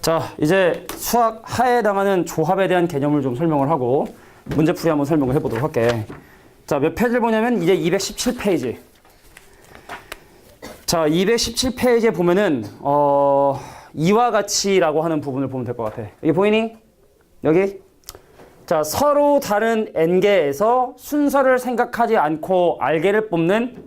자, 이제 수학 하에 해당하는 조합에 대한 개념을 좀 설명을 하고 문제풀이 한번 설명을 해보도록 할게. 자, 몇 페이지를 보냐면 이제 217페이지. 자, 217페이지에 보면은 이와 같이라고 하는 부분을 보면 될 것 같아. 이게 보이니? 여기? 자, 서로 다른 n개에서 순서를 생각하지 않고 알개를 뽑는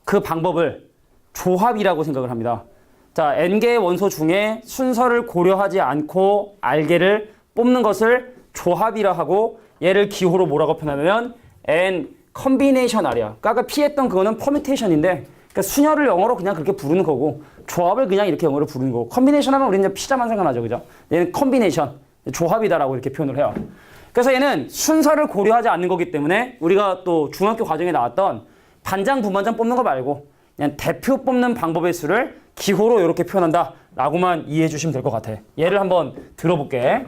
그 방법을 조합이라고 생각을 합니다. 자, n개의 원소 중에 순서를 고려하지 않고 알개를 뽑는 것을 조합이라 하고, 얘를 기호로 뭐라고 표현하면 n 컨비네이션 R이야. 아까 피했던 그거는 퍼뮤테이션인데, 그러니까 순열을 영어로 그냥 그렇게 부르는 거고, 조합을 그냥 이렇게 영어로 부르는 거고, 컨비네이션 하면 우리는 피자만 생각나죠, 그죠? 얘는 컨비네이션, 조합이다라고 이렇게 표현을 해요. 그래서 얘는 순서를 고려하지 않는 거기 때문에 우리가 또 중학교 과정에 나왔던 반장, 부반장 뽑는 거 말고 그냥 대표 뽑는 방법의 수를 기호로 이렇게 표현한다 라고만 이해해 주시면 될 것 같아. 예를 한번 들어볼게.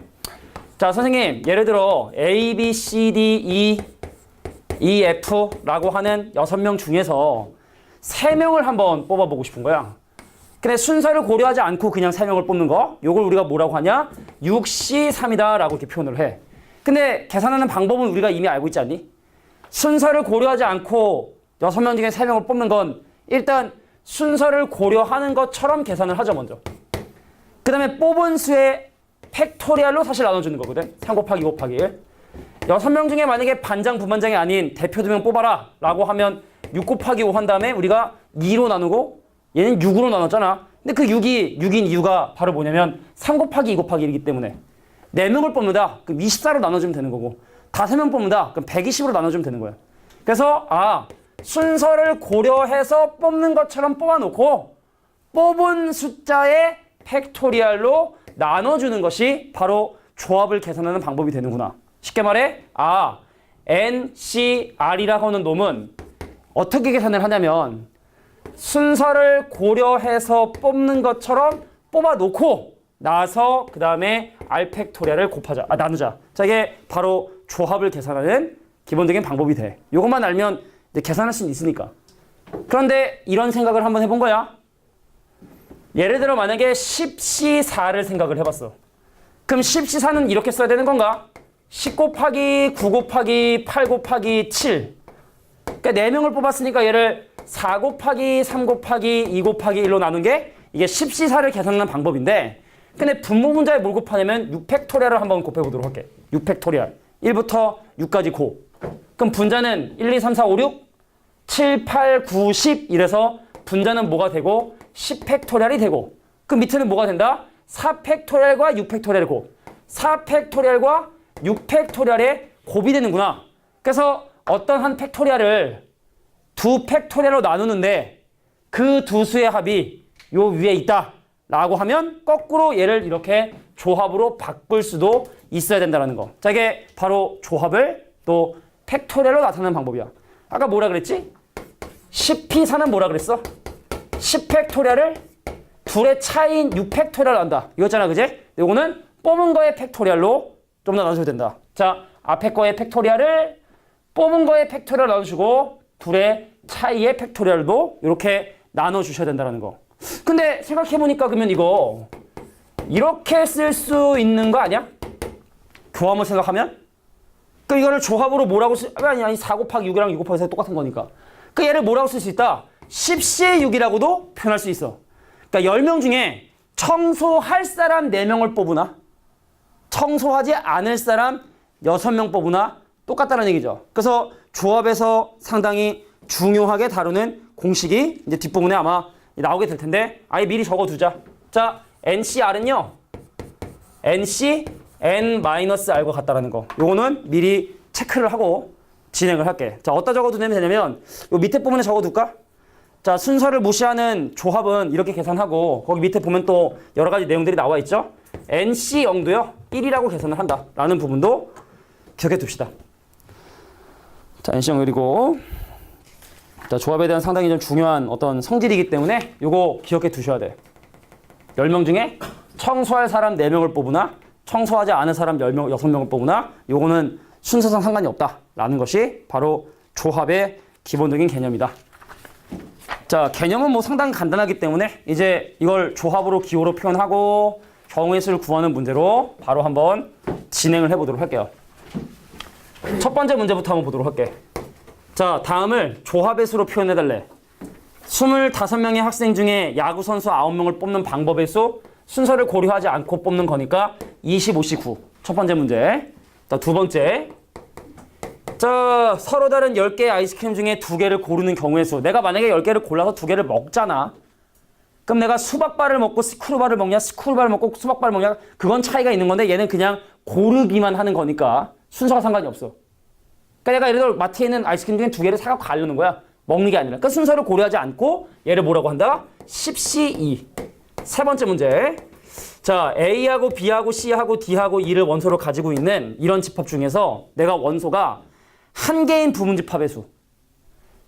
자, 선생님, 예를 들어 A, B, C, D, E, F 라고 하는 6명 중에서 3명을 한번 뽑아보고 싶은 거야. 근데 순서를 고려하지 않고 그냥 3명을 뽑는 거, 요걸 우리가 뭐라고 하냐? 6C3이다 라고 이렇게 표현을 해. 근데 계산하는 방법은 우리가 이미 알고 있지 않니? 순서를 고려하지 않고 6명 중에 3명을 뽑는 건 일단 순서를 고려하는 것처럼 계산을 하죠, 먼저. 그 다음에 뽑은 수의 팩토리얼로 사실 나눠주는 거거든. 3 곱하기 2 곱하기 1. 6명 중에 만약에 반장, 부반장이 아닌 대표 2명 뽑아라 라고 하면 6 곱하기 5 한 다음에 우리가 2로 나누고 얘는 6으로 나눴잖아. 근데 그 6이 6인 이유가 바로 뭐냐면 3 곱하기 2 곱하기 1이기 때문에 4명을 뽑는다. 그럼 24로 나눠주면 되는 거고, 5명 뽑는다. 그럼 120으로 나눠주면 되는 거야. 그래서 순서를 고려해서 뽑는 것처럼 뽑아놓고 뽑은 숫자의 팩토리얼로 나눠주는 것이 바로 조합을 계산하는 방법이 되는구나. 쉽게 말해 NCR이라고 하는 놈은 어떻게 계산을 하냐면 순서를 고려해서 뽑는 것처럼 뽑아놓고 나서 그 다음에 R 팩토리얼을 나누자. 자, 이게 바로 조합을 계산하는 기본적인 방법이 돼. 이것만 알면 이제 계산할 수는 있으니까. 그런데 이런 생각을 한번 해본 거야. 예를 들어 만약에 10C4를 생각을 해봤어. 그럼 10C4는 이렇게 써야 되는 건가? 10 곱하기 9 곱하기 8 곱하기 7. 그러니까 4명을 뽑았으니까 얘를 4 곱하기 3 곱하기 2 곱하기 1로 나눈 게 이게 10C4를 계산하는 방법인데, 근데 분모 문자에 뭘 곱하냐면 6팩토리얼을 한번 곱해보도록 할게. 6팩토리얼. 1부터 6까지 고. 그럼 분자는 1, 2, 3, 4, 5, 6, 7, 8, 9, 10 이래서 분자는 뭐가 되고 10팩토리얼이 되고, 그 밑에는 뭐가 된다? 4팩토리얼과 6팩토리얼의 곱. 4팩토리얼과 6팩토리얼의 곱이 되는구나. 그래서 어떤 한 팩토리얼을 2팩토리얼로 나누는데 그 두 수의 합이 요 위에 있다 라고 하면 거꾸로 얘를 이렇게 조합으로 바꿀 수도 있어야 된다는 거. 자, 이게 바로 조합을 또 팩토리얼로 나타내는 방법이야. 아까 뭐라 그랬지? 10P4는 뭐라 그랬어? 10팩토리얼을 둘의 차이인 6팩토리얼로 한다. 이거잖아, 그지? 이거는 뽑은 거의 팩토리얼로 좀 더 나눠줘야 된다. 자, 앞에 거의 팩토리얼을 뽑은 거의 팩토리얼 나눠주고 둘의 차이의 팩토리얼도 이렇게 나눠주셔야 된다는 거. 근데 생각해보니까 그러면 이거 이렇게 쓸 수 있는 거 아니야? 교함을 생각하면? 그 이거를 조합으로 뭐라고 아니 4 곱하기 6이랑 6 곱하기 4 똑같은 거니까. 그 얘를 뭐라고 쓸 수 있다? 10C의 6이라고도 표현할 수 있어. 그러니까 10명 중에 청소할 사람 4명을 뽑으나 청소하지 않을 사람 6명 뽑으나 똑같다는 얘기죠. 그래서 조합에서 상당히 중요하게 다루는 공식이 이제 뒷부분에 아마 나오게 될 텐데 아예 미리 적어두자. 자, NCR은요. NC, N-R과 같다라는 거. 요거는 미리 체크를 하고 진행을 할게. 자, 어디다 적어두면 되냐면 요 밑에 부분에 적어둘까? 자, 순서를 무시하는 조합은 이렇게 계산하고 거기 밑에 보면 또 여러 가지 내용들이 나와 있죠. NC0도요. 1이라고 계산을 한다. 라는 부분도 기억해 둡시다. 자, NC0 그리고 자, 조합에 대한 상당히 좀 중요한 어떤 성질이기 때문에 요거 기억해 두셔야 돼. 10명 중에 청소할 사람 4명을 뽑으나 청소하지 않은 사람 10명, 6명을 뽑으나 요거는 순서상 상관이 없다라는 것이 바로 조합의 기본적인 개념이다. 자, 개념은 뭐 상당히 간단하기 때문에 이제 이걸 조합으로 기호로 표현하고 경우의 수를 구하는 문제로 바로 한번 진행을 해보도록 할게요. 첫 번째 문제부터 한번 보도록 할게. 자, 다음을 조합의 수로 표현해달래. 25명의 학생 중에 야구 선수 9명을 뽑는 방법의 수, 순서를 고려하지 않고 뽑는 거니까 25시 9. 첫 번째 문제. 자, 두 번째. 자, 서로 다른 10개의 아이스크림 중에 2개를 고르는 경우의 수. 내가 만약에 10개를 골라서 2개를 먹잖아. 그럼 내가 수박바를 먹고 스크루바를 먹냐, 스크루바를 먹고 수박바를 먹냐, 그건 차이가 있는 건데 얘는 그냥 고르기만 하는 거니까 순서가 상관이 없어. 그러니까 내가 예를 들어 마트에 있는 아이스크림 중에 2개를 사갖고 가려는 거야. 먹는 게 아니라. 그러니까 순서를 고려하지 않고 얘를 뭐라고 한다? 10C2. 세 번째 문제. 자, A하고 B하고 C하고 D하고 E를 원소로 가지고 있는 이런 집합 중에서 내가 원소가 한 개인 부분집합의 수.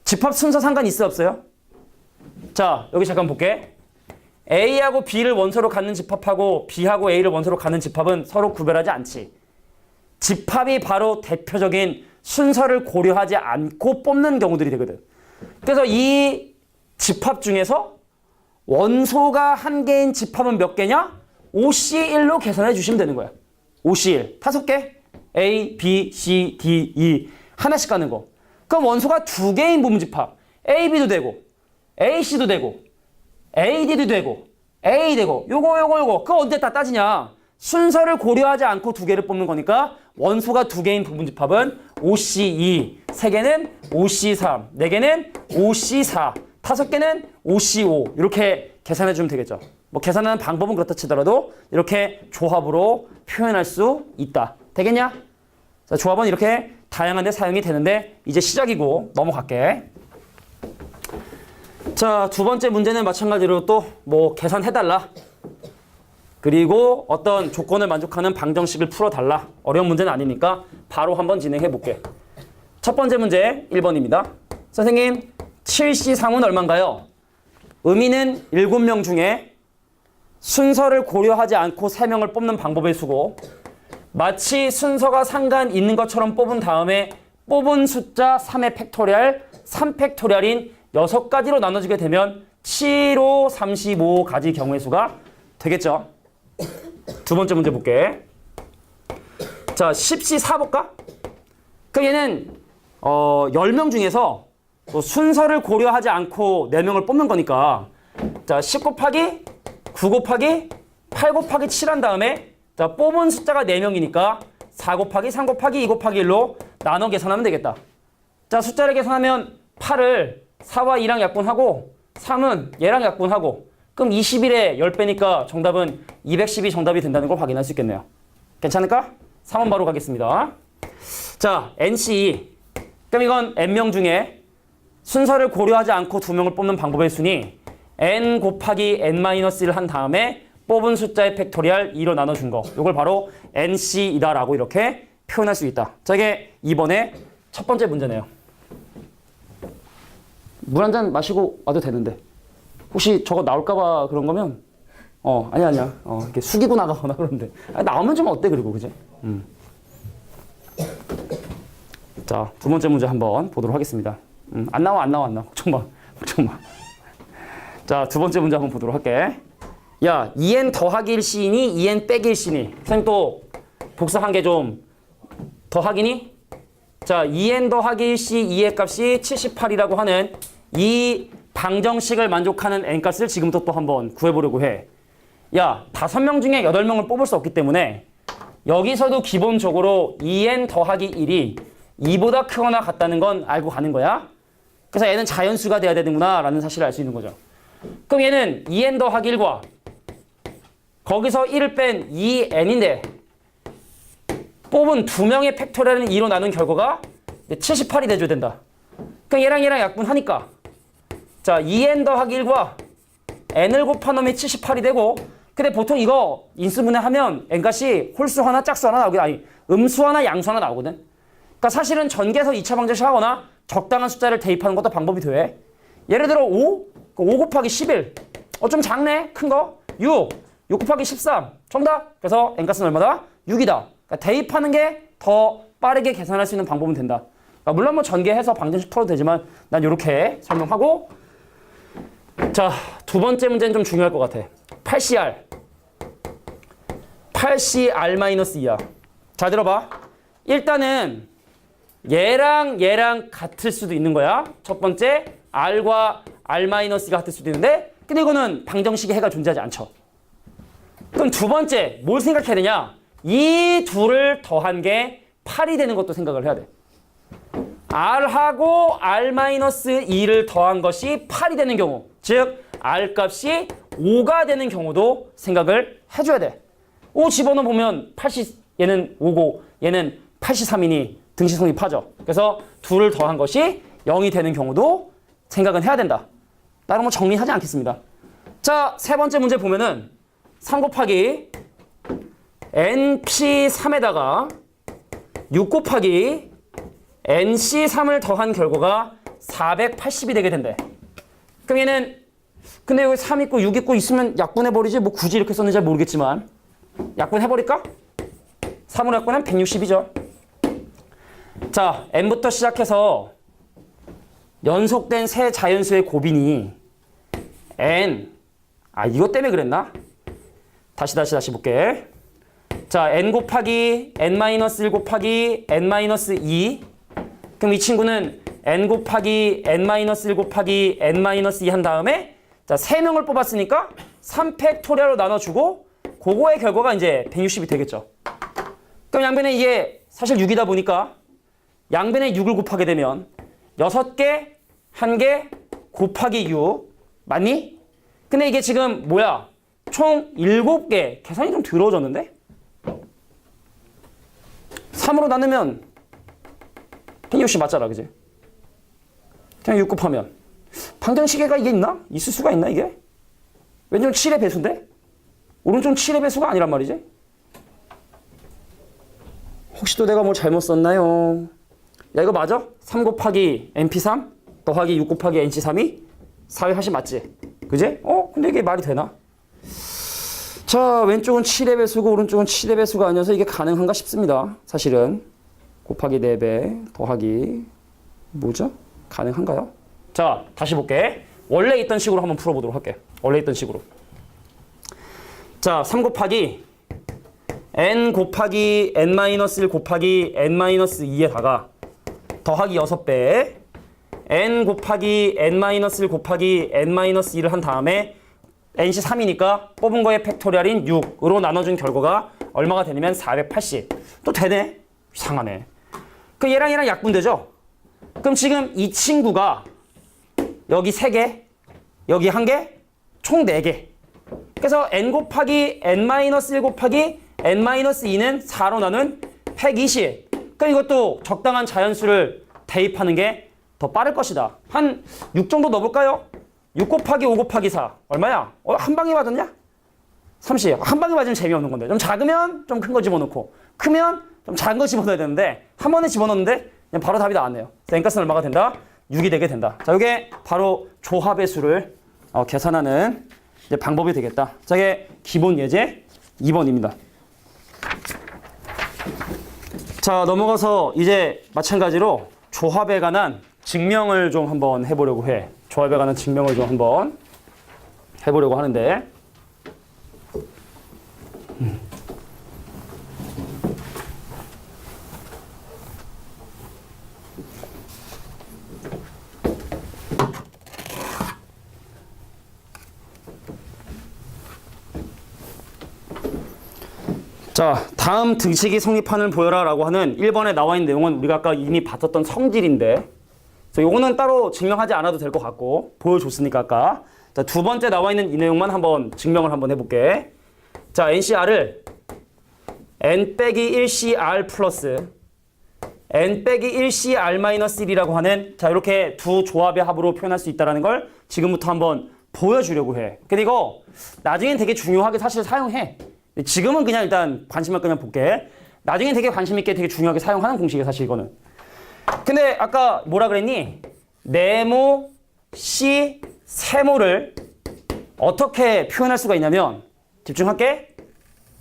집합 순서 상관 있어 없어요? 자, 여기 잠깐 볼게. A하고 B를 원소로 갖는 집합하고 B하고 A를 원소로 갖는 집합은 서로 구별하지 않지. 집합이 바로 대표적인 순서를 고려하지 않고 뽑는 경우들이 되거든. 그래서 이 집합 중에서 원소가 한 개인 집합은 몇 개냐? 5C1로 계산해 주시면 되는 거야. 5C1. 5개. A, B, C, D, E. 하나씩 가는 거. 그럼 원소가 2개인 부분집합. A, B도 되고, A, C도 되고, A, D도 되고, A 되고, 요거. 그거 언제 다 따지냐? 순서를 고려하지 않고 2개를 뽑는 거니까 원소가 2개인 부분집합은 5C2, 3개는 5C3, 4개는 5C4, 5개는 5C5 이렇게 계산해 주면 되겠죠. 뭐 계산하는 방법은 그렇다 치더라도 이렇게 조합으로 표현할 수 있다. 되겠냐? 자, 조합은 이렇게 다양한 데 사용이 되는데 이제 시작이고 넘어갈게. 자, 두 번째 문제는 마찬가지로 또 뭐 계산해달라. 그리고 어떤 조건을 만족하는 방정식을 풀어달라. 어려운 문제는 아니니까 바로 한번 진행해 볼게. 첫 번째 문제 1번입니다. 선생님, 7C3은 얼마인가요? 의미는 7명 중에 순서를 고려하지 않고 3명을 뽑는 방법의 수고, 마치 순서가 상관 있는 것처럼 뽑은 다음에 뽑은 숫자 3의 팩토리얼, 3팩토리얼인 6가지로 나눠지게 되면 7, 5, 35가지 경우의 수가 되겠죠. 두 번째 문제 볼게. 자, 10C4 볼까? 그럼 얘는 10명 중에서 순서를 고려하지 않고 4명을 뽑는 거니까 자, 10 곱하기 9 곱하기 8 곱하기 7 한 다음에 자, 뽑은 숫자가 4명이니까 4 곱하기 3 곱하기 2 곱하기 1로 나눠 계산하면 되겠다. 자, 숫자를 계산하면 8을 4와 2랑 약분하고 3은 얘랑 약분하고 그럼 21에 10배니까 정답은 210이 정답이 된다는 걸 확인할 수 있겠네요. 괜찮을까? 3번 바로 가겠습니다. 자, NC. 그럼 이건 N명 중에 순서를 고려하지 않고 2명을 뽑는 방법의 순위 N 곱하기 N-1을 한 다음에 뽑은 숫자의 팩토리얼 2로 나눠준 거. 이걸 바로 NC이다 라고 이렇게 표현할 수 있다. 자, 이게 이번에 첫 번째 문제네요. 물 한 잔 마시고 와도 되는데 혹시 저거 나올까봐 그런 거면 아니야 이렇게 숙이고 나가거나 그런데 나오면 좀 어때? 그리고 그지? 자, 두 번째 문제 한번 보도록 하겠습니다. 안 나와 걱정 마. 자, 두 번째 문제 한번 보도록 할게. 야, 2n 더하기 1c이니 2n 빼기 1c니? 선생님 또 복사한 게 좀 더하기니? 자, 2n 더하기 1c 2의 값이 78이라고 하는 이 방정식을 만족하는 n값을 지금부터 또 한번 구해보려고 해. 야, 5명 중에 8명을 뽑을 수 없기 때문에 여기서도 기본적으로 2n 더하기 1이 2보다 크거나 같다는 건 알고 가는 거야. 그래서 얘는 자연수가 돼야 되는구나 라는 사실을 알 수 있는 거죠. 그럼 얘는 2n 더하기 1과 거기서 1을 뺀 2n인데 뽑은 2명의 팩토리얼은 2로 나눈 결과가 78이 돼줘야 된다. 그럼 얘랑 약분하니까 자, 2n 더하기 1과 n을 곱한 놈이 78이 되고 근데 보통 이거 인수분해하면 n값이 홀수 하나 짝수 하나 나오거든. 아니, 음수 하나 양수 하나 나오거든. 그러니까 사실은 전개해서 2차 방정식 하거나 적당한 숫자를 대입하는 것도 방법이 돼. 예를 들어 5 곱하기 11 좀 작네. 큰 거 6 곱하기 13 정답. 그래서 n값은 얼마다? 6이다. 그러니까 대입하는 게 더 빠르게 계산할 수 있는 방법은 된다. 그러니까 물론 뭐 전개해서 방정식 풀어도 되지만 난 이렇게 설명하고 자, 두 번째 문제는 좀 중요할 것 같아. 8CR. 8CR-2야. 자, 들어봐. 일단은 얘랑 얘랑 같을 수도 있는 거야. 첫 번째, R과 R-가 같을 수도 있는데, 근데 이거는 방정식에 해가 존재하지 않죠. 그럼 두 번째, 뭘 생각해야 되냐? 이 둘을 더한 게 8이 되는 것도 생각을 해야 돼. R하고 R-2를 더한 것이 8이 되는 경우, 즉 R 값이 5가 되는 경우도 생각을 해줘야 돼. 5 집어넣어 보면 80, 얘는 5고 얘는 83이니 등식성립하죠. 그래서 둘을 더한 것이 0이 되는 경우도 생각은 해야 된다. 다른 거 정리하지 않겠습니다. 자, 세 번째 문제 보면은 3 곱하기 NP3에다가 6 곱하기 NC3을 더한 결과가 480이 되게 된대. 그럼 얘는 근데 여기 3 있고 6 있고 있으면 약분해버리지 뭐 굳이 이렇게 썼는지 잘 모르겠지만 약분해버릴까? 3으로 약분하면 160이죠. 자, n부터 시작해서 연속된 세 자연수의 곱이니 n 이것 때문에 그랬나? 다시 볼게. 자, n 곱하기 n-1 곱하기 n-2. 그럼 이 친구는 n 곱하기 n-1 곱하기 n-2 한 다음에 자, 3명을 뽑았으니까 3팩토리얼로 나눠주고 그거의 결과가 이제 160이 되겠죠. 그럼 양변에 이게 사실 6이다 보니까 양변에 6을 곱하게 되면 6개, 1개 곱하기 6 맞니? 근데 이게 지금 뭐야? 총 7개. 계산이 좀 더러워졌는데? 3으로 나누면 160 맞잖아, 그지? 그냥 6 곱하면 방정식에가 이게 있나? 있을 수가 있나 이게? 왼쪽 7의 배수인데? 오른쪽 7의 배수가 아니란 말이지? 혹시 또 내가 뭘 잘못 썼나요? 야, 이거 맞아? 3 곱하기 NP3 더하기 6 곱하기 NC3이 440 맞지? 그지? 근데 이게 말이 되나? 자, 왼쪽은 7의 배수고 오른쪽은 7의 배수가 아니어서 이게 가능한가 싶습니다. 사실은 곱하기 4배 더하기 뭐죠? 가능한가요? 자, 다시 볼게. 원래 있던 식으로 한번 풀어보도록 할게. 원래 있던 식으로. 자, 3 곱하기 n 곱하기 n-1 곱하기 n-2에다가 더하기 6배 n 곱하기 n-1 곱하기 n-2를 한 다음에 nC 3이니까 뽑은 거의 팩토리얼인 6으로 나눠준 결과가 얼마가 되냐면 480. 또 되네? 이상하네. 그 얘랑 약분되죠? 그럼 지금 이 친구가 여기 3개, 여기 1개, 총 4개. 그래서 n 곱하기 n-1 곱하기 n-2는 4로 나눈 120. 그럼 이것도 적당한 자연수를 대입하는 게 더 빠를 것이다. 한 6 정도 넣어볼까요? 6 곱하기 5 곱하기 4 얼마야? 한 방에 맞았냐? 30. 한 방에 맞으면 재미없는 건데 좀 작으면 좀 큰 거 집어넣고 크면 좀 작은 거 집어넣어야 되는데 한 번에 집어넣는데 그냥 바로 답이 나왔네요. 그래서 n값은 얼마가 된다? 6이 되게 된다. 자, 이게 바로 조합의 수를 계산하는 이제 방법이 되겠다. 자, 이게 기본 예제 2번입니다. 자, 넘어가서 이제 마찬가지로 조합에 관한 증명을 좀 한번 해보려고 해. 조합에 관한 증명을 좀 한번 해보려고 하는데 자, 다음 등식이 성립판을 보여라 라고 하는 1번에 나와 있는 내용은 우리가 아까 이미 봤었던 성질인데 요거는 따로 증명하지 않아도 될 것 같고 보여줬으니까 아까. 자, 두 번째 나와 있는 이 내용만 한번 증명을 한번 해볼게. 자, NCR을 N 빼기 1CR 플러스 N 빼기 1CR-1이라고 하는 자, 이렇게 두 조합의 합으로 표현할 수 있다는 걸 지금부터 한번 보여주려고 해. 근데 이거 나중엔 되게 중요하게 사실 사용해. 지금은 그냥 일단 관심을 그냥 볼게. 나중엔 되게 관심 있게 되게 중요하게 사용하는 공식이야, 사실 이거는. 근데 아까 뭐라 그랬니? 네모, C, 세모를 어떻게 표현할 수가 있냐면 집중할게.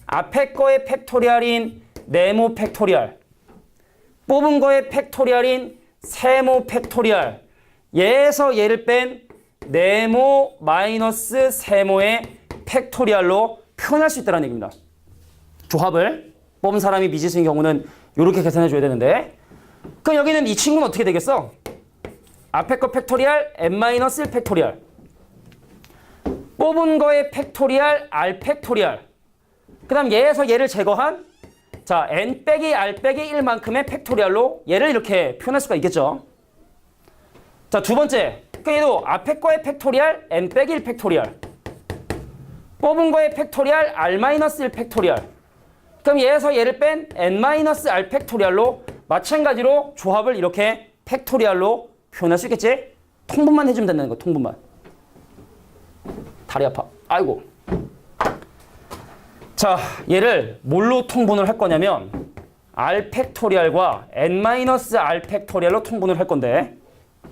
앞에 거의 팩토리얼인 네모 팩토리얼, 뽑은 거의 팩토리얼인 세모 팩토리얼, 얘에서 얘를 뺀 네모 마이너스 세모의 팩토리얼로 표현할 수 있다는 얘기입니다. 조합을 뽑은 사람이 미지수인 경우는 이렇게 계산해 줘야 되는데, 그럼 여기는 이 친구는 어떻게 되겠어? 앞에 거 팩토리얼 n-1 팩토리얼, 뽑은 거의 팩토리얼 r 팩토리얼, 그 다음 얘에서 얘를 제거한 자 n 빼기 r 빼기 1만큼의 팩토리얼로 얘를 이렇게 표현할 수가 있겠죠. 자, 두 번째, 그 얘도 앞에 거의 팩토리얼 n 빼기 1 팩토리얼, 뽑은 거의 팩토리얼 r-1 팩토리얼, 그럼 얘에서 얘를 뺀 n-r 팩토리얼로 마찬가지로 조합을 이렇게 팩토리얼로 표현할 수 있겠지? 통분만 해주면 된다는 거, 통분만. 다리 아파. 아이고. 자, 얘를 뭘로 통분을 할 거냐면 r 팩토리얼과 n-r 팩토리얼로 통분을 할 건데,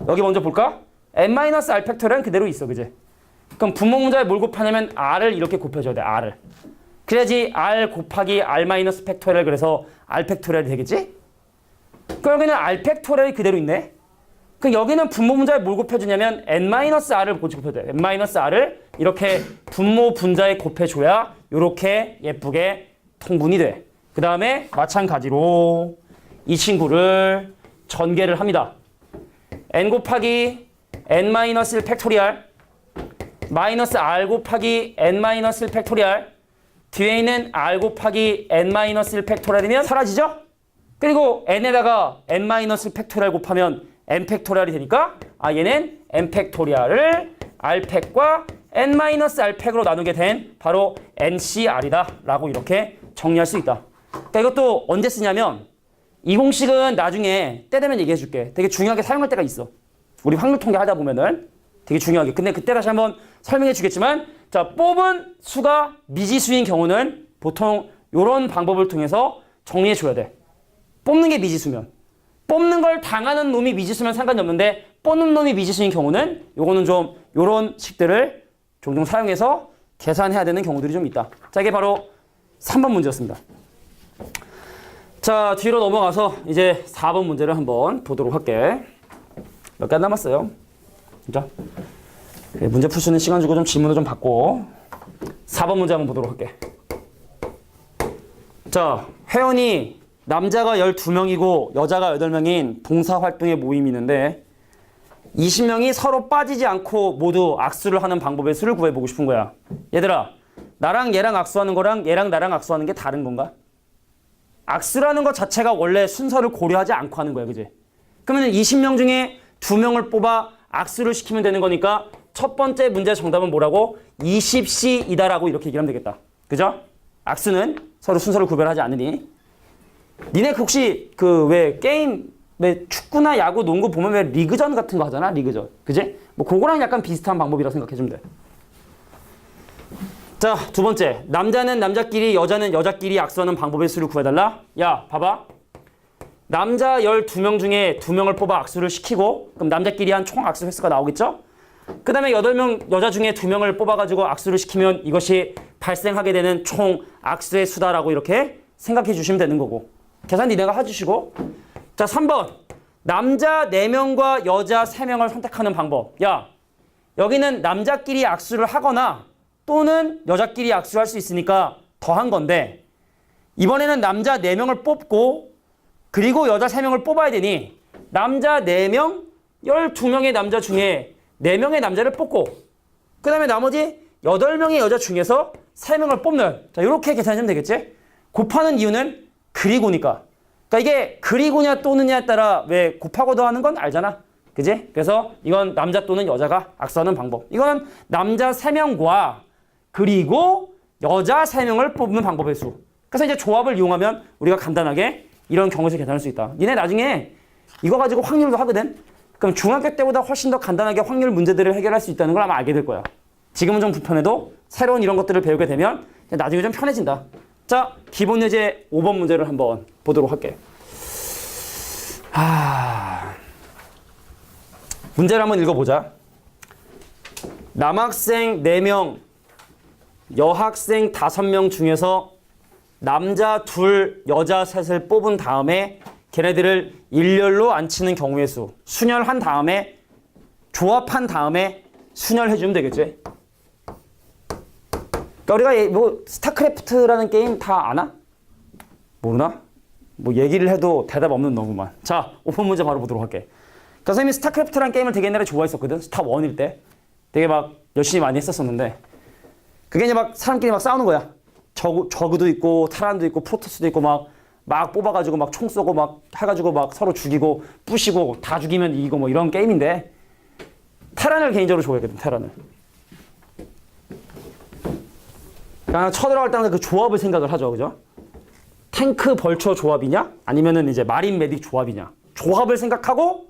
여기 먼저 볼까? n-r 팩토리얼은 그대로 있어, 그지? 그럼 분모 문자에 뭘 곱하냐면 r을 이렇게 곱해줘야 돼, r을. 그래야지 r 곱하기 r 마이너스 팩토리얼, 그래서 r 팩토리얼이 되겠지? 그럼 여기는 r 팩토리얼이 그대로 있네? 그 여기는 분모 문자에 뭘 곱해주냐면 n-r을 곱해줘야 돼. n-r을 이렇게 분모 분자에 곱해줘야 이렇게 예쁘게 통분이 돼. 그 다음에 마찬가지로 이 친구를 전개를 합니다. n 곱하기 n-1 팩토리얼 마이너스 r 곱하기 n-1 팩토리얼, 뒤에 있는 r 곱하기 n-1 팩토리얼이면 사라지죠? 그리고 n에다가 n-1 팩토리얼 곱하면 n 팩토리얼이 되니까 얘는 n 팩토리얼을 r 팩과 n-r 팩으로 나누게 된 바로 ncr이다 라고 이렇게 정리할 수 있다. 그러니까 이것도 언제 쓰냐면 이 공식은 나중에 때 되면 얘기해 줄게. 되게 중요하게 사용할 때가 있어. 우리 확률 통계 하다 보면은 되게 중요하게. 근데 그때 다시 한번 설명해 주겠지만, 자, 뽑은 수가 미지수인 경우는 보통 이런 방법을 통해서 정리해 줘야 돼. 뽑는 게 미지수면. 뽑는 걸 당하는 놈이 미지수면 상관이 없는데 뽑는 놈이 미지수인 경우는 요거는 좀 요런 식들을 종종 사용해서 계산해야 되는 경우들이 좀 있다. 자, 이게 바로 3번 문제였습니다. 자, 뒤로 넘어가서 이제 4번 문제를 한번 보도록 할게. 몇 개 안 남았어요. 진짜. 문제 풀 수 있는 시간 주고 좀 질문을 좀 받고 4번 문제 한번 보도록 할게. 자, 회원이 남자가 12명이고 여자가 8명인 봉사활동의 모임이 있는데 20명이 서로 빠지지 않고 모두 악수를 하는 방법의 수를 구해보고 싶은 거야. 얘들아, 나랑 얘랑 악수하는 거랑 얘랑 나랑 악수하는 게 다른 건가? 악수라는 것 자체가 원래 순서를 고려하지 않고 하는 거야, 그지? 그러면 20명 중에 2명을 뽑아 악수를 시키면 되는 거니까 첫 번째 문제 정답은 뭐라고? 20C이다라고 이렇게 얘기하면 되겠다. 그죠? 악수는 서로 순서를 구별하지 않으니. 니네 혹시 그 왜 게임, 왜 축구나 야구, 농구 보면 왜 리그전 같은 거 하잖아? 리그전. 그지? 뭐 그거랑 약간 비슷한 방법이라고 생각해주면 돼. 자, 두 번째. 남자는 남자끼리, 여자는 여자끼리 악수하는 방법의 수를 구해달라. 야, 봐봐. 남자 12명 중에 2명을 뽑아 악수를 시키고, 그럼 남자끼리 한 총 악수 횟수가 나오겠죠? 그 다음에 8명 여자 중에 2명을 뽑아가지고 악수를 시키면 이것이 발생하게 되는 총 악수의 수다라고 이렇게 생각해 주시면 되는 거고. 계산 니네가 해주시고. 자, 3번. 남자 4명과 여자 3명을 선택하는 방법. 야, 여기는 남자끼리 악수를 하거나 또는 여자끼리 악수를 할 수 있으니까 더한 건데, 이번에는 남자 4명을 뽑고 그리고 여자 3명을 뽑아야 되니 남자 4명, 12명의 남자 중에 4명의 남자를 뽑고 그 다음에 나머지 8명의 여자 중에서 3명을 뽑는, 자, 이렇게 계산하면 되겠지? 곱하는 이유는 그리고니까. 그러니까 이게 그리고냐 또느냐에 따라 왜 곱하고 더하는 건 알잖아. 그지? 그래서 이건 남자 또는 여자가 악수하는 방법. 이건 남자 3명과 그리고 여자 3명을 뽑는 방법의 수. 그래서 이제 조합을 이용하면 우리가 간단하게 이런 경우에서 계산할 수 있다. 니네 나중에 이거 가지고 확률도 하거든? 그럼 중학교 때보다 훨씬 더 간단하게 확률 문제들을 해결할 수 있다는 걸 아마 알게 될 거야. 지금은 좀 불편해도 새로운 이런 것들을 배우게 되면 나중에 좀 편해진다. 자, 기본 예제 5번 문제를 한번 보도록 할게. 문제를 한번 읽어보자. 남학생 4명, 여학생 5명 중에서 남자 2, 여자 3을 뽑은 다음에 걔네들을 일렬로 앉히는 경우의 수. 순열한 다음에, 조합한 다음에 순열해주면 되겠지. 그러니까 우리가 뭐 스타크래프트라는 게임 다 아나? 모르나? 뭐 얘기를 해도 대답 없는 너구만. 자, 5번 문제 바로 보도록 할게. 그러니까 선생님이 스타크래프트라는 게임을 되게 옛날에 좋아했었거든. 스타 1일 때. 되게 막 열심히 많이 했었었는데 그게 이제 막 사람끼리 막 싸우는 거야. 저그도 있고 타란도 있고 프로토스도 있고 막 뽑아가지고 막 총 쏘고 막 해가지고 막 서로 죽이고 부시고 다 죽이면 이기고 뭐 이런 게임인데 테란을 개인적으로 좋아했거든. 테란을. 그냥 쳐들어갈 때마다 그 조합을 생각을 하죠. 그죠? 탱크 벌처 조합이냐? 아니면은 이제 마린 메딕 조합이냐? 조합을 생각하고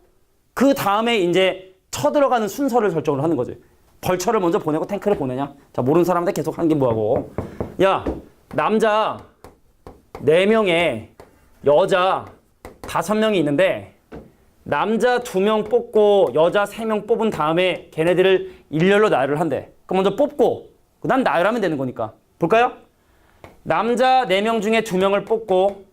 그 다음에 이제 쳐들어가는 순서를 설정을 하는 거지. 벌처를 먼저 보내고 탱크를 보내냐? 자, 모르는 사람한테 계속 하는 게 뭐하고. 야, 남자 4명에 여자 5명이 있는데 남자 2명 뽑고 여자 3명 뽑은 다음에 걔네들을 일렬로 나열을 한대. 그럼 먼저 뽑고 그 다음 나열하면 되는 거니까. 볼까요? 남자 4명 중에 2명을 뽑고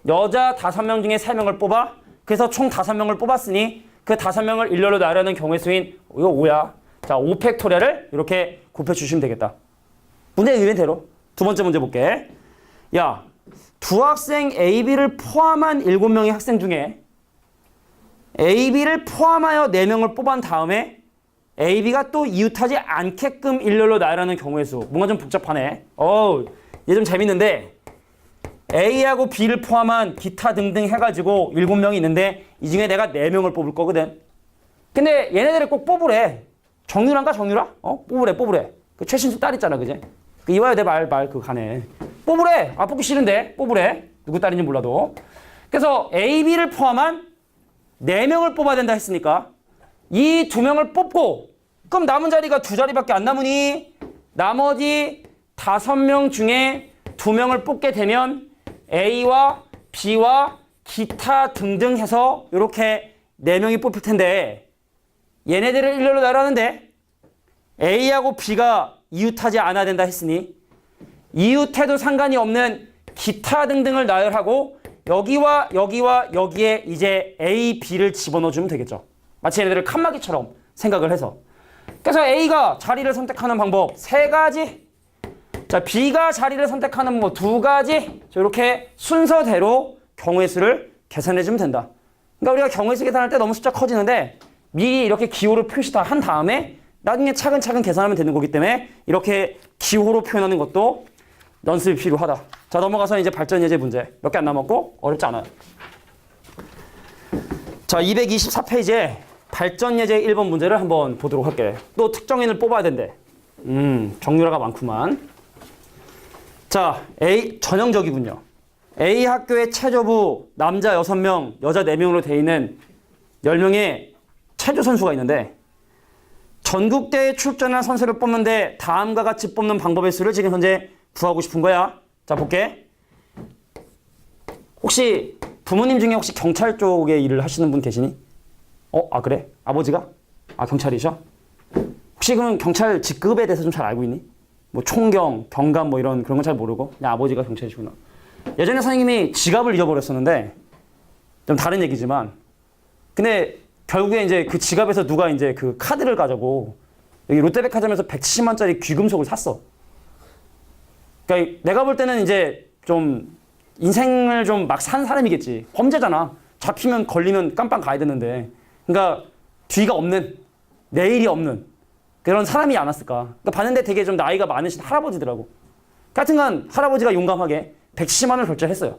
여자 5명 중에 3명을 뽑아. 그래서 총 5명을 뽑았으니 그 5명을 일렬로 나열하는 경우의 수인 이거 5야. 자, 5팩토리얼을 이렇게 곱해주시면 되겠다. 문제 의외대로. 두 번째 문제 볼게. 야, 두 학생 A, B를 포함한 7명의 학생 중에 A, B를 포함하여 4명을 뽑은 다음에 A, B가 또 이웃하지 않게끔 일렬로 나열하는 경우의 수. 뭔가 좀 복잡하네. 얘 좀 재밌는데 A하고 B를 포함한 기타 등등 해가지고 7명이 있는데 이 중에 내가 4명을 뽑을 거거든. 근데 얘네들을 꼭 뽑으래. 정유라인가 정유라? 뽑으래. 그 최신수 딸 있잖아, 그제? 그 이와야 내 말 그거 가네. 뽑으래. 뽑기 싫은데 뽑으래. 누구 딸인지 몰라도. 그래서 A, B를 포함한 4명을 뽑아야 된다 했으니까 이 2명을 뽑고 그럼 남은 자리가 2자리밖에 안 남으니 나머지 5명 중에 2명을 뽑게 되면 A와 B와 기타 등등 해서 이렇게 4명이 뽑힐 텐데 얘네들을 일렬로 나열하는데 A하고 B가 이웃하지 않아야 된다 했으니 이웃해도 상관이 없는 기타 등등을 나열하고 여기와 여기와 여기에 이제 A, B를 집어넣어주면 되겠죠. 마치 얘네들을 칸막이처럼 생각을 해서. 그래서 A가 자리를 선택하는 방법 3가지. 자, B가 자리를 선택하는 방법 2가지. 이렇게 순서대로 경우의 수를 계산해주면 된다. 그러니까 우리가 경우의 수 계산할 때 너무 숫자 커지는데 미리 이렇게 기호로 표시 다 한 다음에 나중에 차근차근 계산하면 되는 거기 때문에 이렇게 기호로 표현하는 것도 연습이 필요하다. 자, 넘어가서 이제 발전 예제 문제. 몇 개 안 남았고 어렵지 않아요. 자, 224페이지에 발전 예제 1번 문제를 한번 보도록 할게. 또 특정인을 뽑아야 된대. 정유라가 많구만. 자, A 전형적이군요. A 학교의 체조부 남자 6명, 여자 4명으로 되어 있는 10명의 체조 선수가 있는데 전국대회에 출전한 선수를 뽑는데 다음과 같이 뽑는 방법의 수를 지금 현재 구하고 싶은 거야. 자, 볼게. 혹시 부모님 중에 혹시 경찰 쪽에 일을 하시는 분 계시니? 그래? 아버지가? 경찰이셔? 혹시 그럼 경찰 직급에 대해서 좀 잘 알고 있니? 뭐 총경, 경감 뭐 이런 그런 건 잘 모르고 그냥 아버지가 경찰이시구나. 예전에 선생님이 지갑을 잊어버렸었는데 좀 다른 얘기지만 근데 결국에 이제 그 지갑에서 누가 이제 그 카드를 가지고 여기 롯데백화점에서 170만 원짜리 귀금속을 샀어. 그러니까 내가 볼 때는 이제 좀 인생을 좀 막 산 사람이겠지. 범죄잖아. 잡히면 걸리면 깜빵 가야 되는데. 그러니까 뒤가 없는, 내일이 없는 그런 사람이 않았을까. 그러니까 봤는데 되게 좀 나이가 많으신 할아버지더라고. 하여튼간 할아버지가 용감하게 170만 원을 결제했어요.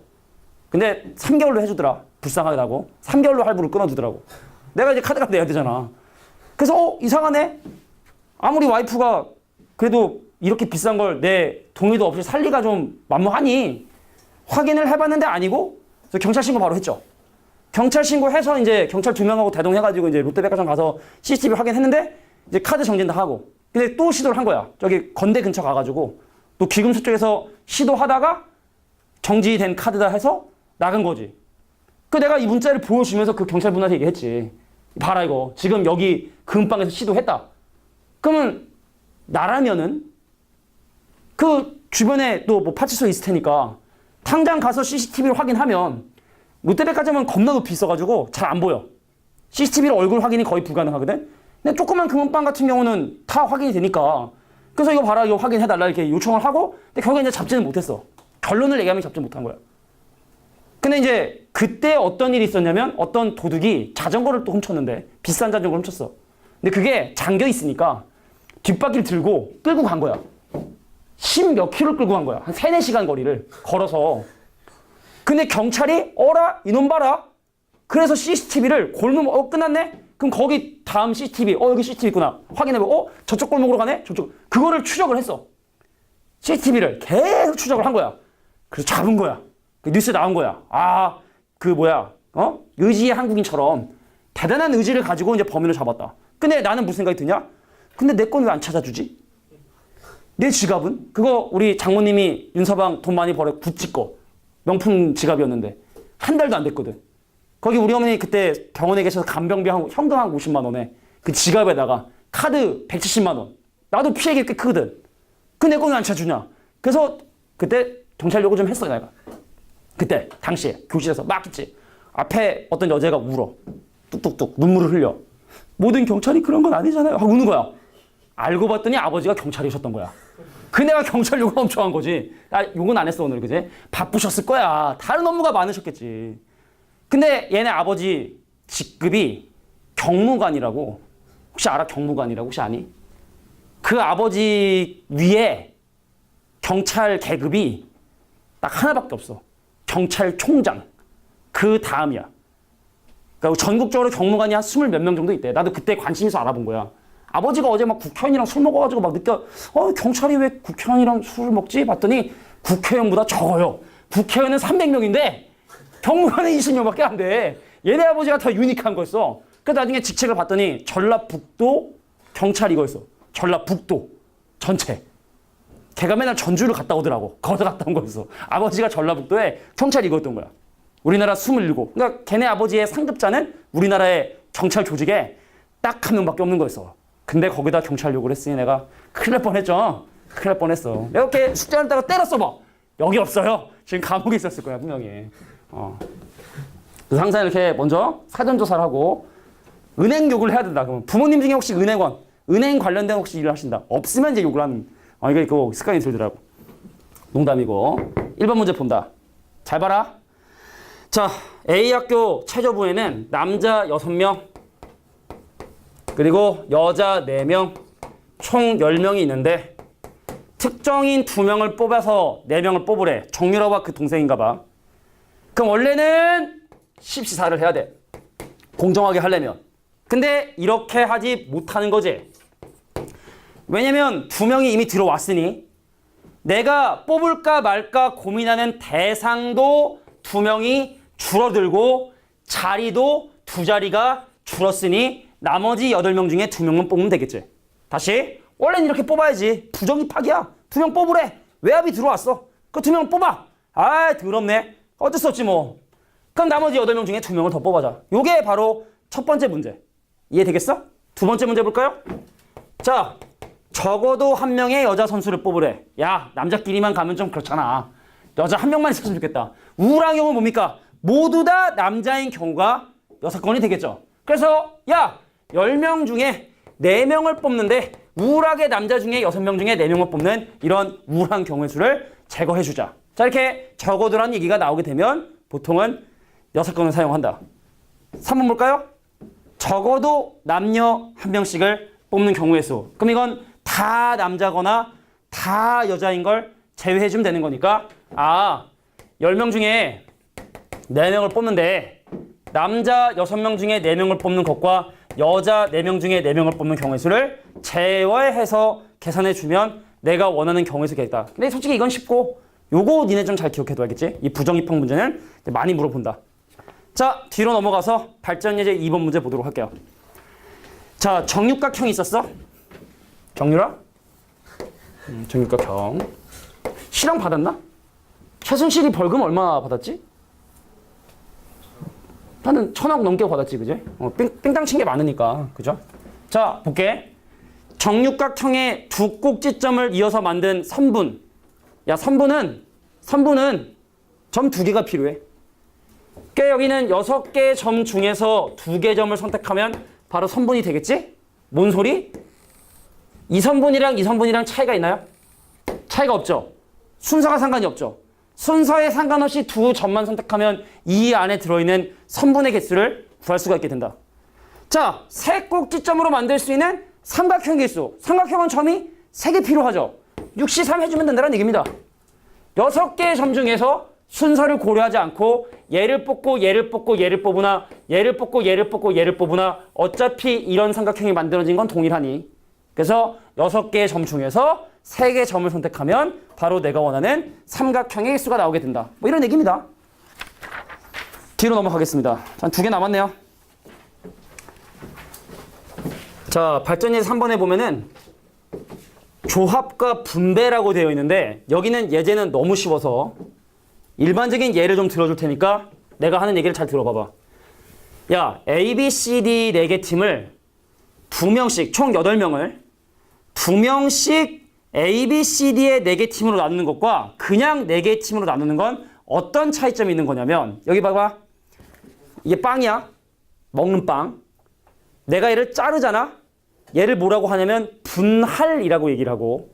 근데 3개월로 해주더라. 불쌍하다고. 3개월로 할부를 끊어주더라고. 내가 이제 카드값 내야 되잖아. 그래서 이상하네. 아무리 와이프가 그래도 이렇게 비싼 걸 내 동의도 없이 살리가 좀 만무하니 확인을 해봤는데 아니고 그래서 경찰 신고 바로 했죠. 경찰 신고해서 이제 경찰 2명하고 대동해가지고 이제 롯데백화점 가서 CCTV 확인했는데 이제 카드 정진 다 하고 근데 또 시도를 한 거야. 저기 건대 근처 가가지고 또 귀금속 쪽에서 시도하다가 정지된 카드다 해서 나간 거지. 그 내가 이 문자를 보여주면서 그 경찰분한테 얘기했지. 봐라 이거 지금 여기 금방에서 시도했다. 그러면 나라면은 그 주변에 또 뭐 파출소 있을 테니까 당장 가서 CCTV를 확인하면 롯데백화점은 겁나 높이 있어가지고 잘 안 보여. CCTV로 얼굴 확인이 거의 불가능하거든. 근데 조그만 금은방 같은 경우는 다 확인이 되니까 그래서 이거 봐라 이거 확인해달라 이렇게 요청을 하고 근데 결국에 이제 잡지는 못했어. 결론을 얘기하면 잡지 못한 거야. 근데 이제 그때 어떤 일이 있었냐면 어떤 도둑이 자전거를 또 훔쳤는데 비싼 자전거를 훔쳤어. 근데 그게 잠겨 있으니까 뒷바퀴를 들고 끌고 간 거야. 10몇 킬로를 끌고 간 거야. 한 3, 4시간 거리를 걸어서. 근데 경찰이 어라? 이놈 봐라. 그래서 CCTV를 골목 끝났네? 그럼 거기 다음 CCTV 여기 CCTV 있구나. 확인해보고 저쪽 골목으로 가네? 저쪽. 그거를 추적을 했어. CCTV를 계속 추적을 한 거야. 그래서 잡은 거야. 그 뉴스에 나온 거야. 의지의 한국인처럼 대단한 의지를 가지고 이제 범인을 잡았다. 근데 나는 무슨 생각이 드냐? 근데 내 건 왜 안 찾아주지? 내 지갑은? 그거 우리 장모님이 윤서방 돈 많이 벌어 구찌 거 명품 지갑이었는데 한 달도 안 됐거든. 거기 우리 어머니 그때 병원에 계셔서 간병비 현금 한 50만 원에 그 지갑에다가 카드 170만 원. 나도 피해가 꽤 크거든. 근데 내 건 왜 안 찾아주냐? 그래서 그때 경찰 요구 좀 했어 내가. 그때 당시에 교실에서 막 했지. 앞에 어떤 여자가 울어. 뚝뚝뚝 눈물을 흘려. 모든 경찰이 그런 건 아니잖아요. 하고 우는 거야. 알고 봤더니 아버지가 경찰이셨던 거야. 그 내가 경찰 요구 엄청 한 거지. 나 욕은 안 했어 오늘 그지? 바쁘셨을 거야. 다른 업무가 많으셨겠지. 근데 얘네 아버지 직급이 경무관이라고. 혹시 알아? 경무관이라고 혹시 아니? 그 아버지 위에 경찰 계급이 딱 하나밖에 없어. 경찰총장. 그 다음이야. 그러니까 전국적으로 경무관이 한 20 몇 명 정도 있대. 나도 그때 관심 있어 알아본 거야. 아버지가 어제 막 국회의원이랑 술 먹어가지고 막 느껴, 경찰이 왜 국회의원이랑 술을 먹지? 봤더니 국회의원보다 적어요. 국회의원은 300명인데 경무관은 20명밖에 안 돼. 얘네 아버지가 더 유니크한 거였어. 그래서 나중에 직책을 봤더니 전라북도 경찰 이거였어. 전라북도 전체. 걔가 맨날 전주를 갔다 오더라고. 거기서 갔다 온 거였어. 아버지가 전라북도에 경찰 이거였던 거야. 우리나라 27. 그러니까 걔네 아버지의 상급자는 우리나라의 경찰 조직에 딱 1명밖에 없는 거였어. 근데 거기다 경찰 요구를 했으니 내가 큰일 날 뻔했죠. 큰일 날 뻔했어. 내가 이렇게 숙제하다가 때렸어 봐. 여기 없어요. 지금 감옥에 있었을 거야 분명히. 그래서 항상 이렇게 먼저 사전조사를 하고 은행 요구를 해야 된다. 그러면 부모님 중에 혹시 은행 관련된 혹시 일을 하신다. 없으면 이제 요구를 하는. 이게 그 습관이 들더라고. 농담이고. 1번 문제 본다. 잘 봐라. 자, A학교 최저부에는 남자 6명 그리고 여자 4명 총 10명이 있는데 특정인 2명을 뽑아서 4명을 뽑으래. 정유라와 그 동생인가 봐. 그럼 원래는 10시사를 해야 돼. 공정하게 하려면. 근데 이렇게 하지 못하는 거지. 왜냐면 2명이 이미 들어왔으니 내가 뽑을까 말까 고민하는 대상도 2명이 줄어들고 자리도 2자리가 줄었으니 나머지 8명 중에 2명만 뽑으면 되겠지. 다시 원래는 이렇게 뽑아야지. 부정입학이야. 2명 뽑으래. 외압이 들어왔어. 그 2명 뽑아. 더럽네. 어쩔 수 없지 뭐. 그럼 나머지 8명 중에 2명을 더 뽑아자. 요게 바로 첫 번째 문제. 이해되겠어? 두 번째 문제 볼까요? 자, 적어도 1명의 여자 선수를 뽑으래. 야, 남자끼리만 가면 좀 그렇잖아. 여자 1명만 있었으면 좋겠다. 우울한 경우는 뭡니까? 모두 다 남자인 경우가 6건이 되겠죠. 그래서 야, 10명 중에 4명을 뽑는데 우울하게 남자 중에 6명 중에 4명을 뽑는 이런 우울한 경우의 수를 제거해주자. 자, 이렇게 적어도라는 얘기가 나오게 되면 보통은 6건을 사용한다. 3번 볼까요? 적어도 남녀 1명씩을 뽑는 경우의 수. 그럼 이건 다 남자거나 다 여자인 걸 제외해주면 되는 거니까 10명 중에 4명을 뽑는데 남자 6명 중에 4명을 뽑는 것과 여자 4명 중에 4명을 뽑는 경우의 수를 제외해서 계산해주면 내가 원하는 경우의 수가 있다. 근데 솔직히 이건 쉽고 요거 니네 좀 잘 기억해둬야겠지. 이 부정입학 문제는 많이 물어본다. 자, 뒤로 넘어가서 발전예제 2번 문제 보도록 할게요. 자, 정육각형이 있었어? 정유라? 정육각형. 실형 받았나? 최순실이 벌금 얼마 받았지? 나는 1,000억 넘게 받았지, 그지? 삥땅 친 게 많으니까, 그죠? 자, 볼게. 정육각형의 두 꼭지점을 이어서 만든 선분. 야, 선분은 점 2개가 필요해. 그러니까 여기는 6개의 점 중에서 2개 점을 선택하면 바로 선분이 되겠지? 뭔 소리? 이 선분이랑 이 선분이랑 차이가 있나요? 차이가 없죠. 순서가 상관이 없죠. 순서에 상관없이 두 점만 선택하면 이 안에 들어있는 선분의 개수를 구할 수가 있게 된다. 자, 세 꼭지점으로 만들 수 있는 삼각형 개수. 삼각형은 점이 3개 필요하죠. 6C3 해주면 된다는 얘기입니다. 6개의 점 중에서 순서를 고려하지 않고 얘를 뽑고 얘를 뽑고 얘를 뽑으나 얘를 뽑고 얘를 뽑고 얘를 뽑으나 어차피 이런 삼각형이 만들어진 건 동일하니 그래서 6개의 점 중에서 3개의 점을 선택하면 바로 내가 원하는 삼각형의 개수가 나오게 된다. 뭐 이런 얘기입니다. 뒤로 넘어가겠습니다. 한 2개 남았네요. 자, 발전예제 3번에 보면은 조합과 분배라고 되어 있는데 여기는 예제는 너무 쉬워서 일반적인 예를 좀 들어줄 테니까 내가 하는 얘기를 잘 들어봐봐. 야, A, B, C, D 4개 팀을 2명씩, 총 8명을 2명씩 A, B, C, D의 4개 팀으로 나누는 것과 그냥 4개 팀으로 나누는 건 어떤 차이점이 있는 거냐면 여기 봐봐. 이게 빵이야. 먹는 빵. 내가 얘를 자르잖아. 얘를 뭐라고 하냐면 분할이라고 얘기를 하고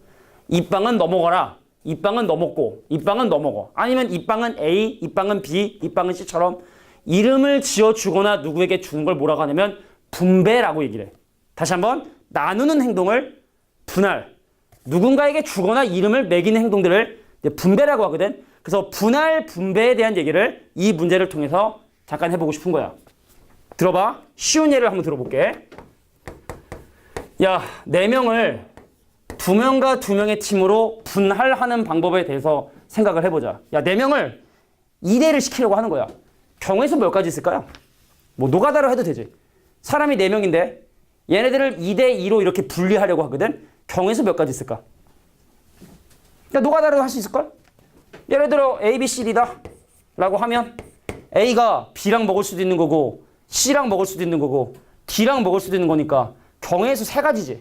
이 빵은 넘어가라. 이 빵은 넘었고 이 빵은 넘어가. 아니면 이 빵은 A, 이 빵은 B, 이 빵은 C처럼 이름을 지어주거나 누구에게 주는 걸 뭐라고 하냐면 분배라고 얘기를 해. 다시 한번 나누는 행동을 분할. 누군가에게 주거나 이름을 매기는 행동들을 분배라고 하거든. 그래서 분할, 분배에 대한 얘기를 이 문제를 통해서 잠깐 해보고 싶은 거야. 들어봐. 쉬운 예를 한번 들어볼게. 야, 4명을 2명과 2명의 팀으로 분할하는 방법에 대해서 생각을 해보자. 야, 4명을 2대를 시키려고 하는 거야. 경우에서 몇 가지 있을까요? 뭐 노가다로 해도 되지. 사람이 4명인데 얘네들을 2대2로 이렇게 분리하려고 하거든. 경우에서 몇 가지 있을까? 야, 노가다로 할 수 있을걸? 예를 들어 A, B, C, D다 라고 하면 A가 B랑 먹을 수도 있는 거고 C랑 먹을 수도 있는 거고 D랑 먹을 수도 있는 거니까 경우에서 3가지지.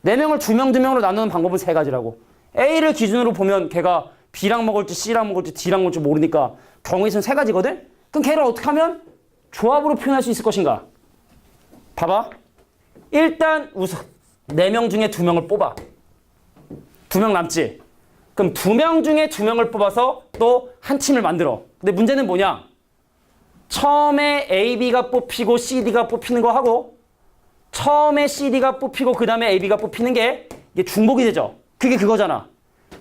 4명을 2명, 2명으로 나누는 방법은 3가지라고. A를 기준으로 보면 걔가 B랑 먹을지 C랑 먹을지 D랑 먹을지 모르니까 경우에서는 3가지거든? 그럼 걔를 어떻게 하면 조합으로 표현할 수 있을 것인가? 봐봐. 일단 우선 4명 중에 2명을 뽑아. 2명 남지? 그럼 2명 중에 2명을 뽑아서 또 한 팀을 만들어. 근데 문제는 뭐냐? 처음에 A, B가 뽑히고 C, D가 뽑히는 거 하고 처음에 C, D가 뽑히고 그 다음에 A, B가 뽑히는 게 이게 중복이 되죠. 그게 그거잖아.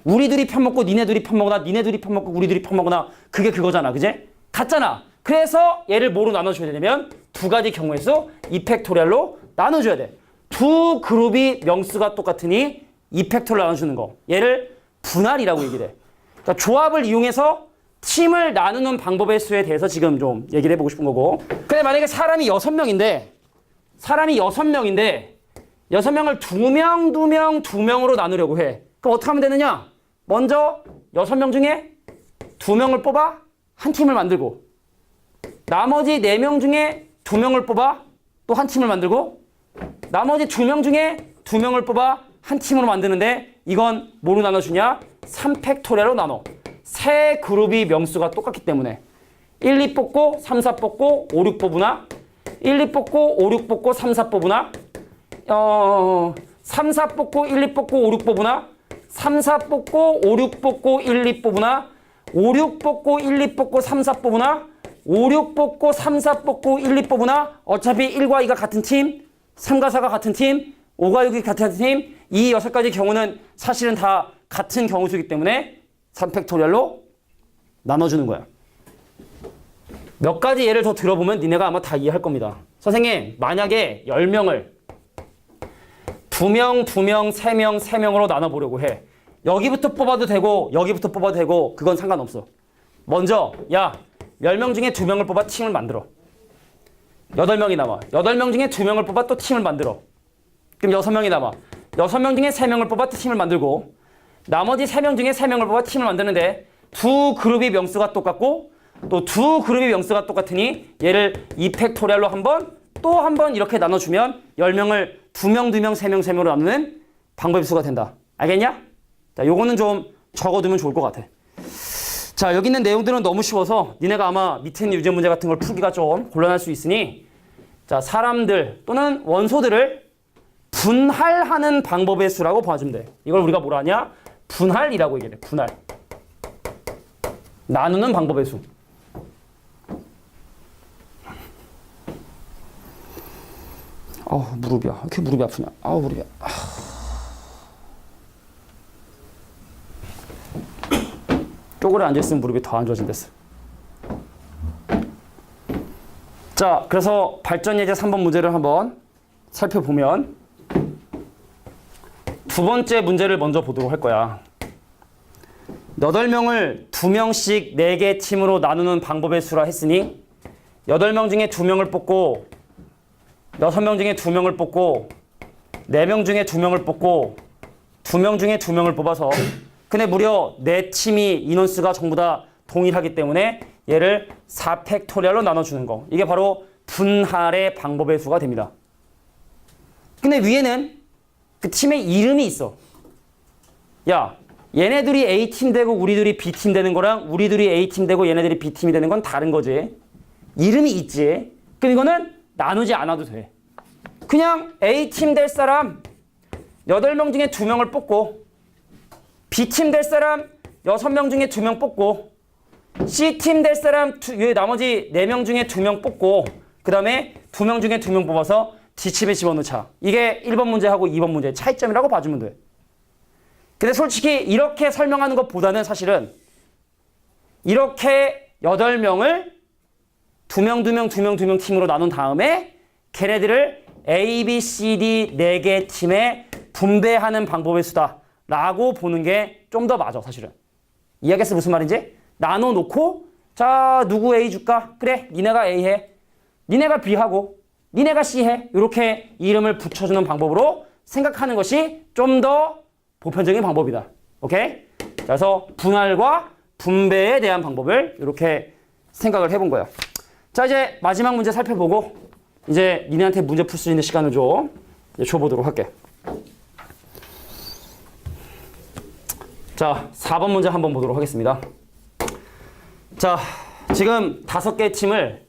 우리 둘이 편먹고 니네 둘이 편먹거나 니네 둘이 편먹고 우리 둘이 편먹거나 그게 그거잖아. 그제? 같잖아. 그래서 얘를 뭐로 나눠줘야 되냐면 2가지 경우의 수 이펙토리얼로 나눠줘야 돼. 두 그룹이 명수가 똑같으니 이펙토리얼로 나눠주는 거. 얘를 분할이라고 얘기를 해. 그러니까 조합을 이용해서 팀을 나누는 방법의 수에 대해서 지금 좀 얘기를 해보고 싶은 거고. 근데 만약에 사람이 6명인데 6명을 2명, 2명, 2명으로 나누려고 해. 그럼 어떻게 하면 되느냐? 먼저 6명 중에 2명을 뽑아 한 팀을 만들고 나머지 4명 중에 2명을 뽑아 또 한 팀을 만들고 나머지 2명 중에 2명을 뽑아 한 팀으로 만드는데 이건 뭐로 나눠주냐? 3팩토리얼로 나눠. 세 그룹이 명수가 똑같기 때문에 1, 2 뽑고 3, 4 뽑고 5, 6 뽑으나 1, 2 뽑고 5, 6 뽑고 3, 4 뽑으나 3, 4 뽑고 1, 2 뽑고 5, 6 뽑으나 3, 4 뽑고 5, 6 뽑고 1, 2 뽑으나 5, 6 뽑고 1, 2 뽑고 3, 4 뽑으나 5, 6 뽑고 3, 4 뽑고 1, 2 뽑으나 어차피 1과 2가 같은 팀 3과 4가 같은 팀 5과 6이 같은 팀 이 6가지 경우는 사실은 다 같은 경우수이기 때문에 3팩토리얼로 나눠주는 거야. 몇 가지 예를 더 들어보면 니네가 아마 다 이해할 겁니다. 선생님, 만약에 10명을 2명, 2명, 3명, 3명으로 나눠보려고 해. 여기부터 뽑아도 되고 여기부터 뽑아도 되고 그건 상관없어. 먼저 야, 10명 중에 2명을 뽑아 팀을 만들어. 8명이 남아. 8명 중에 2명을 뽑아 또 팀을 만들어. 그럼 6명이 남아. 6명 중에 3명을 뽑아 또 팀을 만들고 나머지 3명 중에 3명을 뽑아 팀을 만드는데 두 그룹이 명수가 똑같고 또 두 그룹이 명수가 똑같으니 얘를 이펙토리얼로 또 한 번 이렇게 나눠주면 10명을 2명, 2명, 3명, 3명으로 나누는 방법의 수가 된다. 알겠냐? 자, 요거는 좀 적어두면 좋을 것 같아. 자, 여기 있는 내용들은 너무 쉬워서 니네가 아마 밑에 있는 유제 문제 같은 걸 풀기가 좀 곤란할 수 있으니 자, 사람들 또는 원소들을 분할하는 방법의 수라고 봐주면 돼. 이걸 우리가 뭐라 하냐? 분할이라고 얘기해. 분할. 나누는 방법의 수. 무릎이야. 왜 이렇게 무릎이 아프냐? 무릎이야. 쪼그려 앉아있으면 무릎이 더 안 좋아진댔어. 자, 그래서 발전 예제 3번 문제를 한번 살펴보면 두 번째 문제를 먼저 보도록 할 거야. 8명을 2명씩 4개 팀으로 나누는 방법의 수라 했으니 8명 중에 2명을 뽑고 6명 중에 2명을 뽑고 4명 중에 2명을 뽑고 2명 중에 2명을 뽑아서 근데 무려 4팀이 인원수가 전부 다 동일하기 때문에 얘를 4팩토리얼로 나눠주는 거. 이게 바로 분할의 방법의 수가 됩니다. 근데 위에는 그 팀의 이름이 있어. 야, 얘네들이 A팀 되고 우리들이 B팀 되는 거랑 우리들이 A팀 되고 얘네들이 B팀이 되는 건 다른 거지. 이름이 있지. 그럼 이거는 나누지 않아도 돼. 그냥 A팀 될 사람 8명 중에 2명을 뽑고 B팀 될 사람 6명 중에 2명 뽑고 C팀 될 사람 나머지 4명 중에 2명 뽑고 그 다음에 2명 중에 2명 뽑아서 D팀에 집어넣자. 이게 1번 문제하고 2번 문제의 차이점이라고 봐주면 돼. 근데 솔직히 이렇게 설명하는 것보다는 사실은 이렇게 8명을 2명 팀으로 나눈 다음에 걔네들을 A, B, C, D 4개 팀에 분배하는 방법의 수다 라고 보는 게 좀 더 맞아 사실은. 이해하겠어 무슨 말인지? 나눠놓고 자 누구 A 줄까? 그래 니네가 A 해. 니네가 B 하고 니네가 C 해. 이렇게 이름을 붙여주는 방법으로 생각하는 것이 좀 더 보편적인 방법이다. 오케이? 그래서 분할과 분배에 대한 방법을 이렇게 생각을 해본 거예요. 자 이제 마지막 문제 살펴보고 이제 니네한테 문제 풀 수 있는 시간을 좀 줘보도록 할게. 자 4번 문제 한번 보도록 하겠습니다. 자 지금 5개의 팀을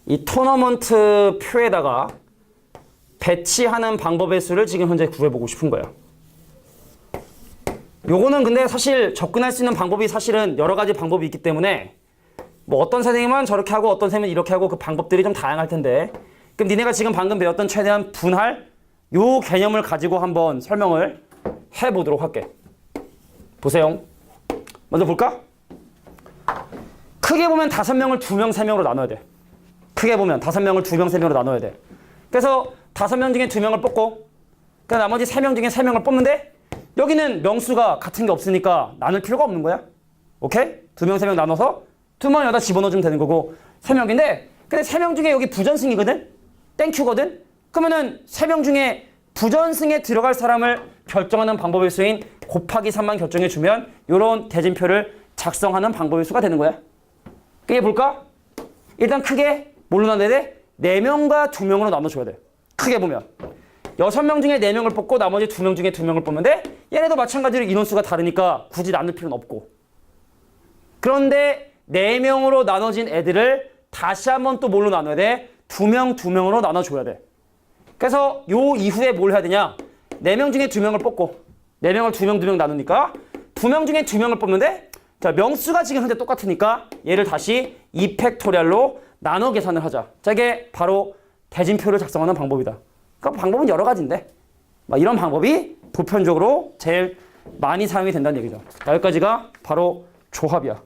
이 토너먼트 표에다가 배치하는 방법의 수를 지금 현재 구해보고 싶은 거예요. 요거는 근데 사실 접근할 수 있는 방법이 사실은 여러 가지 방법이 있기 때문에 뭐 어떤 선생님은 저렇게 하고 어떤 선생님은 이렇게 하고 그 방법들이 좀 다양할 텐데 그럼 니네가 지금 방금 배웠던 최대한 분할 요 개념을 가지고 한번 설명을 해보도록 할게. 보세요. 먼저 볼까? 크게 보면 5명을 2명, 3명으로 나눠야 돼. 크게 보면 5명을 2명, 3명으로 나눠야 돼. 그래서 5명 중에 2명을 뽑고 그 나머지 3명 중에 3명을 뽑는데 여기는 명수가 같은 게 없으니까 나눌 필요가 없는 거야. 오케이? 2명, 3명 나눠서 2명 여기다 집어넣어주면 되는 거고 3명인데 근데 3명 중에 여기 부전승이거든? 땡큐거든? 그러면은 3명 중에 부전승에 들어갈 사람을 결정하는 방법의 수인 곱하기 3만 결정해주면 이런 대진표를 작성하는 방법의 수가 되는 거야. 그게 볼까? 일단 크게 뭘로 나눠야 돼? 4명과 2명으로 나눠줘야 돼. 크게 보면 6명 중에 4명을 뽑고 나머지 2명 중에 2명을 뽑는데 얘네도 마찬가지로 인원수가 다르니까 굳이 나눌 필요는 없고 그런데 4명으로 나눠진 애들을 다시 한번 또 뭘로 나눠야 돼? 2명, 2명으로 나눠줘야 돼. 그래서 요 이후에 뭘 해야 되냐? 4명 중에 2명을 뽑고 4명을 2명, 2명 나누니까 2명 중에 2명을 뽑는데 자 명수가 지금 현재 똑같으니까 얘를 다시 2팩토리얼로 나눠 계산을 하자. 자 이게 바로 대진표를 작성하는 방법이다. 그러니까 방법은 여러 가지인데 이런 방법이 보편적으로 제일 많이 사용이 된다는 얘기죠. 자, 여기까지가 바로 조합이야.